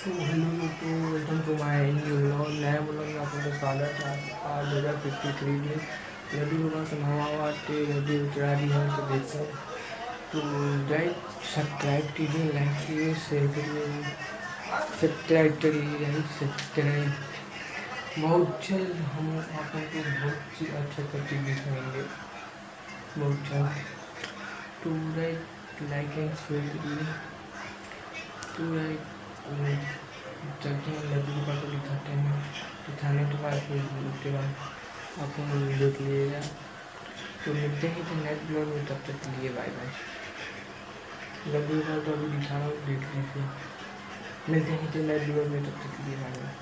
तो हेलो दोस्तों, welcome to my new blog. नया ब्लॉग में आपका स्वागत है। आज 2053 में नदी होगा तो नवा नदी उतरा दी है तो देखते हैं। तो लाइक सब्सक्राइब कीजिए, लाइक कीजिए, शेयर करिए, सब्सक्राइब करिए, लाइक सब्सक्राइब। बहुत जल्द हम आप लोगों को बहुत ही अच्छा चीज़ दिखाएंगे, बहुत जल्द। तो लाइक एंड शेयर करिए। तो चलते हैं नदी के पास को दिखाते हैं। दिखाने के बाद फिर उसके बाद आप लोग देख लीजिएगा। तो मिलते हैं कि नेक्स्ट ब्लॉग में, तब तक के लिए बाय बाय। नदी के पास तो अभी दिखा रहा हूँ, देख लीजिए। मिलते हैं कि नेक्स्ट ब्लॉग में, तब तक के लिए बाय बाय।